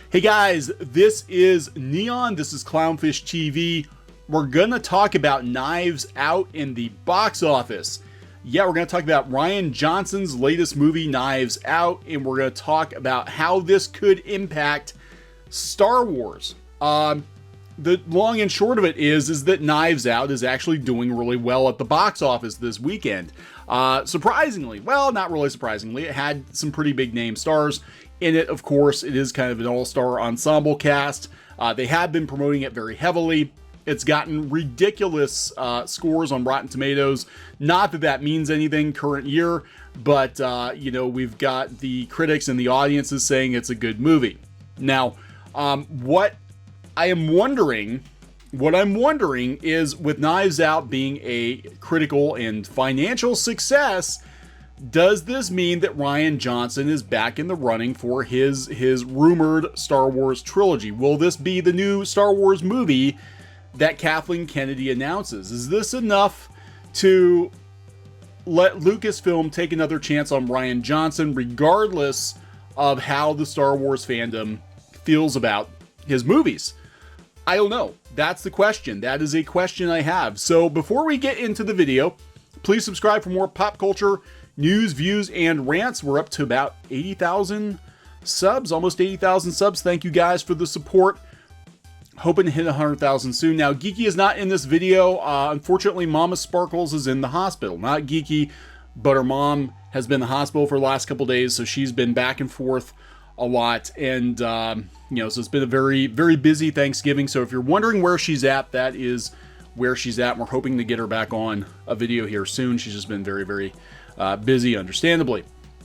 Hey guys, this is Kneon, this is CLOWNFISH TV. We're gonna talk about Knives Out in the box office. Yeah, we're gonna talk about Rian Johnson's latest movie, Knives Out, and we're gonna talk about how this could impact Star Wars. The long and short of it is that Knives Out is actually doing really well at the box office this weekend. Surprisingly, well, not really surprisingly, it had some pretty big name stars in it. Of course, it is kind of an all-star ensemble cast. They have been promoting it very heavily. It's gotten ridiculous scores on Rotten Tomatoes. Not that that means anything current year, but you know, we've got the critics and the audiences saying it's a good movie. Now, what I'm wondering is, with Knives Out being a critical and financial success, does this mean that Rian Johnson is back in the running for his rumored Star Wars trilogy? Will this be the new Star Wars movie that Kathleen Kennedy announces? Is this enough to let Lucasfilm take another chance on Rian Johnson, regardless of how the Star Wars fandom feels about his movies? I don't know. That's the question. That is a question I have. So before we get into the video, please subscribe for more pop culture news, views, and rants. We're up to about 80,000 subs, almost 80,000 subs. Thank you guys for the support. Hoping to hit 100,000 soon. Now, Geeky is not in this video. Unfortunately, Mama Sparkles is in the hospital. Not Geeky, but her mom has been in the hospital for the last couple days, so she's been back and forth a lot. And, you know, so it's been a very, very busy Thanksgiving. So if you're wondering where she's at, that is where she's at. And we're hoping to get her back on a video here soon. She's just been very, very busy, understandably.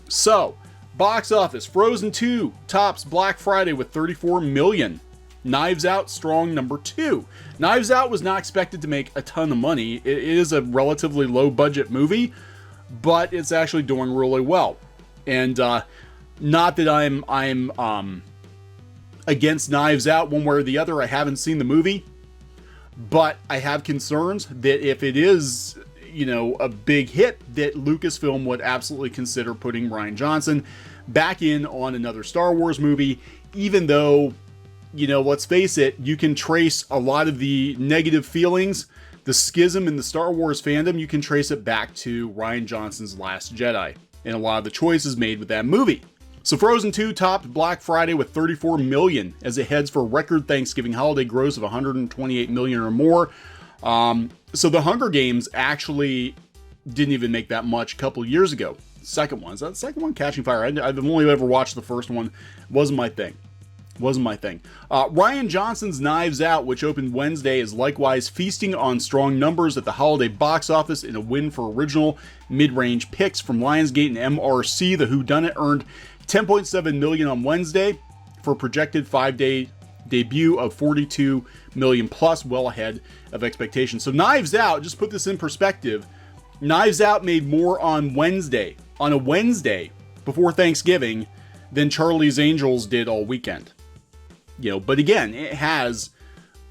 So, box office. Frozen 2 tops Black Friday with 34 million. Knives Out strong number 2. Knives Out was not expected to make a ton of money. It is a relatively low budget movie, but it's actually doing really well. And not that I'm against Knives Out one way or the other. I haven't seen the movie, but I have concerns that if it is, you know, a big hit, that Lucasfilm would absolutely consider putting Rian Johnson back in on another Star Wars movie, even though, you know, let's face it, you can trace a lot of the negative feelings, the schism in the Star Wars fandom, you can trace it back to Rian Johnson's Last Jedi and a lot of the choices made with that movie. So Frozen 2 topped Black Friday with 34 million as it heads for record Thanksgiving holiday gross of 128 million or more. So the Hunger Games actually didn't even make that much a couple years ago. Second one, is that the second one? Catching Fire. I've only ever watched the first one. Wasn't my thing. Rian Johnson's Knives Out, which opened Wednesday, is likewise feasting on strong numbers at the holiday box office in a win for original mid-range picks from Lionsgate and MRC. The Whodunit earned 10.7 million on Wednesday for a projected 5-day debut of 42 million plus, well ahead of expectations. So Knives Out, just put this in perspective, Knives Out made more on a Wednesday before Thanksgiving than Charlie's Angels did all weekend. You know, but again, it has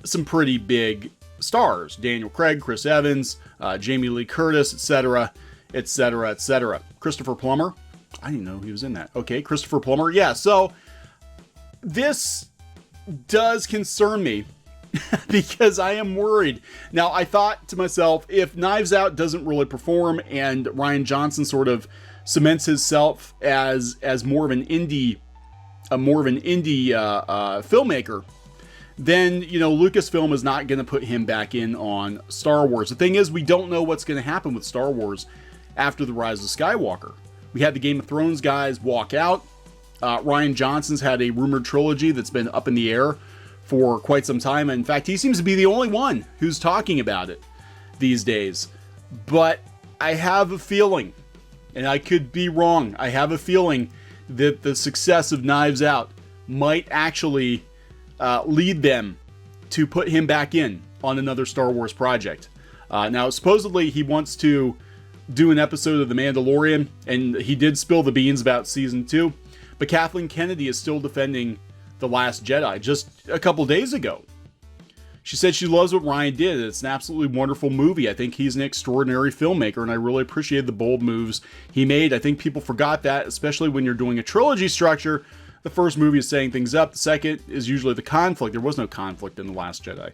some pretty big stars: Daniel Craig, Chris Evans, Jamie Lee Curtis, etc., etc., etc. Christopher Plummer, I didn't know he was in that. Okay, Christopher Plummer, yeah. So this does concern me because I am worried. Now, I thought to myself, if Knives Out doesn't really perform and Rian Johnson sort of cements himself as more of an indie filmmaker, then, you know, Lucasfilm is not going to put him back in on Star Wars. The thing is, we don't know what's going to happen with Star Wars after The Rise of Skywalker. We had the Game of Thrones guys walk out. Rian Johnson's had a rumored trilogy that's been up in the air for quite some time. In fact, he seems to be the only one who's talking about it these days. But I have a feeling, and I could be wrong, I have a feeling that the success of Knives Out might actually lead them to put him back in on another Star Wars project. Now, supposedly he wants to do an episode of The Mandalorian, and he did spill the beans about season 2. But Kathleen Kennedy is still defending The Last Jedi just a couple days ago. She said she loves what Rian did. It's an absolutely wonderful movie. I think he's an extraordinary filmmaker, and I really appreciated the bold moves he made. I think people forgot that, especially when you're doing a trilogy structure. the first movie is setting things up. The second is usually the conflict. There was no conflict in The Last Jedi.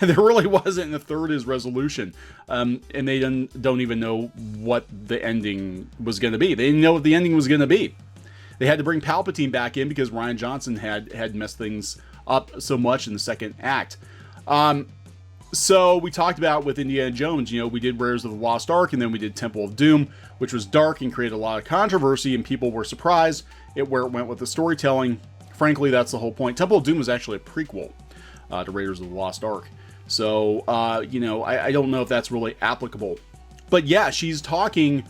There really wasn't. And the third is resolution. And they don't even know what the ending was going to be. They didn't know what the ending was going to be. They had to bring Palpatine back in because Rian Johnson had messed things up so much in the second act. So we talked about with Indiana Jones, we did Raiders of the Lost Ark, and then we did Temple of Doom, which was dark and created a lot of controversy, and people were surprised at where it went with the storytelling. Frankly, that's the whole point. Temple of Doom was actually a prequel to Raiders of the Lost Ark. So, I don't know if that's really applicable. But yeah, she's talking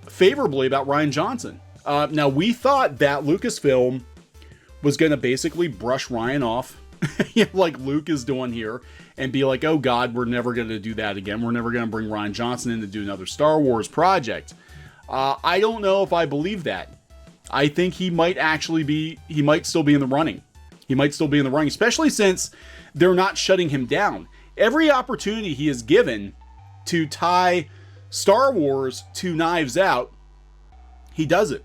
favorably about Rian Johnson. Now, we thought that Lucasfilm was going to basically brush Rian off, like Luke is doing here, and be like, oh God, we're never going to do that again. We're never going to bring Rian Johnson in to do another Star Wars project. I don't know if I believe that. I think he might still be in the running. He might still be in the running, especially since they're not shutting him down. Every opportunity he is given to tie Star Wars to Knives Out, he does it.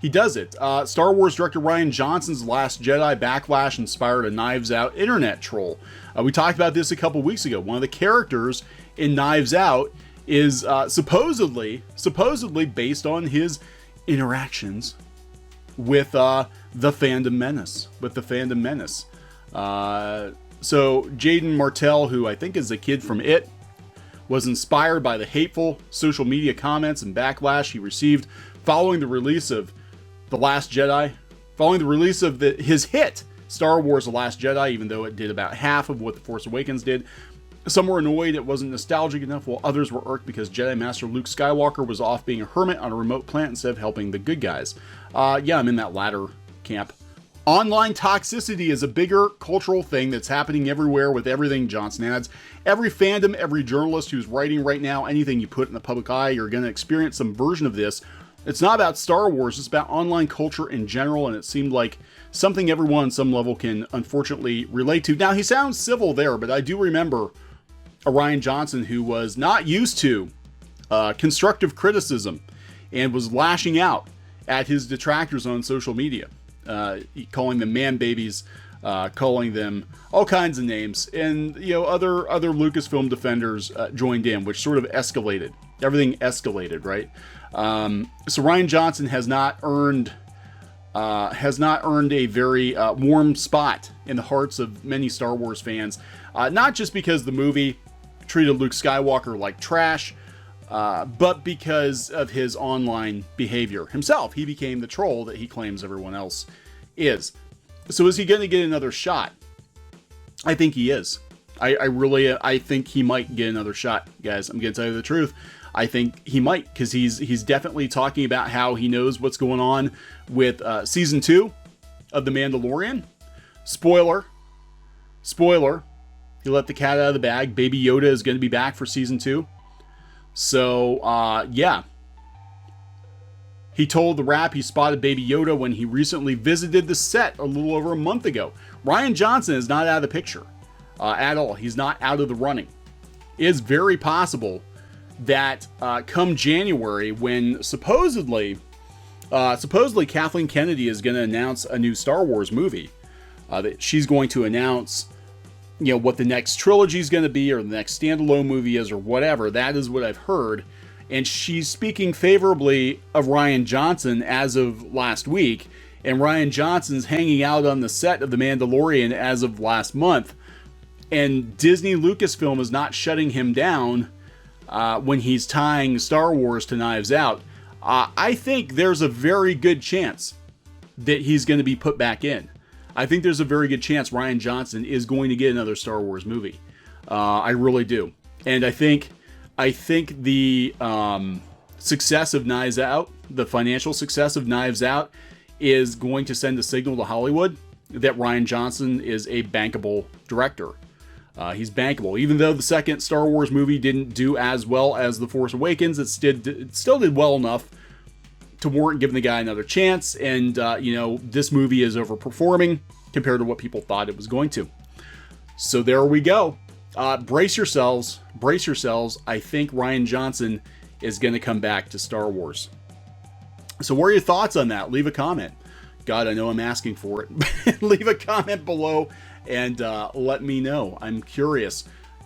He does it. Star Wars director Rian Johnson's Last Jedi Backlash inspired a Knives Out internet troll. We talked about this a couple weeks ago. One of the characters in Knives Out is supposedly based on his interactions with the Fandom Menace. So Jaden Martell, who I think is a kid from It, was inspired by the hateful social media comments and backlash he received following the release of The Last Jedi, following the release of his hit, Star Wars The Last Jedi, even though it did about half of what The Force Awakens did. Some were annoyed it wasn't nostalgic enough, while others were irked because Jedi Master Luke Skywalker was off being a hermit on a remote planet instead of helping the good guys. Yeah, I'm in that latter camp. Online toxicity is a bigger cultural thing that's happening everywhere with everything, Johnson adds. Every fandom, every journalist who's writing right now, anything you put in the public eye, you're going to experience some version of this. It's not about Star Wars, it's about online culture in general, and it seemed like something everyone on some level can unfortunately relate to. Now, he sounds civil there, but I do remember a Rian Johnson who was not used to constructive criticism and was lashing out at his detractors on social media, calling them man babies, calling them all kinds of names, and other Lucasfilm defenders joined in, which sort of escalated. Everything escalated, right? So Rian Johnson has not earned a very warm spot in the hearts of many Star Wars fans, not just because the movie treated Luke Skywalker like trash, but because of his online behavior himself. He became the troll that he claims everyone else is. So is he going to get another shot? I think he is. I think he might get another shot, guys. I'm going to tell you the truth. I think he might, because he's definitely talking about how he knows what's going on with season 2 of The Mandalorian. Spoiler. He let the cat out of the bag. Baby Yoda is going to be back for season 2. So, yeah. He told The Wrap he spotted Baby Yoda when he recently visited the set a little over a month ago. Rian Johnson is not out of the picture at all. He's not out of the running. It is very possible that come January, when supposedly Kathleen Kennedy is going to announce a new Star Wars movie, that she's going to announce, what the next trilogy is going to be, or the next standalone movie is, or whatever. That is what I've heard. And she's speaking favorably of Rian Johnson as of last week. And Rian Johnson's hanging out on the set of The Mandalorian as of last month. And Disney Lucasfilm is not shutting him down when he's tying Star Wars to Knives Out. I think there's a very good chance that he's going to be put back in. I think there's a very good chance Rian Johnson is going to get another Star Wars movie. I really do. And I think the success of Knives Out, the financial success of Knives Out, is going to send a signal to Hollywood that Rian Johnson is a bankable director. He's bankable. Even though the second Star Wars movie didn't do as well as The Force Awakens, it still did well enough to warrant giving the guy another chance. And, this movie is overperforming compared to what people thought it was going to. So there we go. Brace yourselves. I think Rian Johnson is going to come back to Star Wars. So what are your thoughts on that? Leave a comment. God, I know I'm asking for it. Leave a comment below and let me know. I'm curious.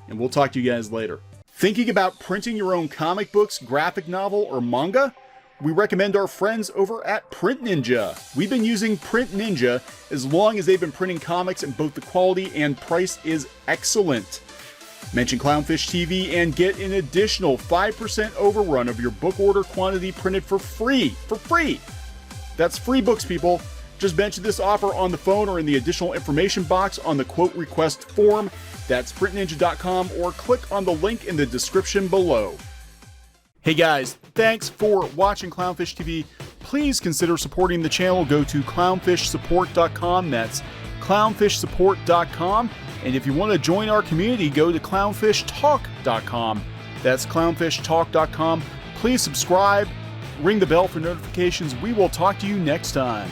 And we'll talk to you guys later. Thinking about printing your own comic books, graphic novel, or manga? We recommend our friends over at PrintNinja. We've been using PrintNinja as long as they've been printing comics, and both the quality and price is excellent. Mention Clownfish TV and get an additional 5% overrun of your book order quantity printed for free. For free! That's free books, people. Just mention this offer on the phone or in the additional information box on the quote request form. That's printninja.com, or click on the link in the description below. Hey guys, thanks for watching Clownfish TV. Please consider supporting the channel. Go to clownfishsupport.com. That's clownfishsupport.com. And if you want to join our community, go to clownfishtalk.com. That's clownfishtalk.com. Please subscribe, ring the bell for notifications. We will talk to you next time.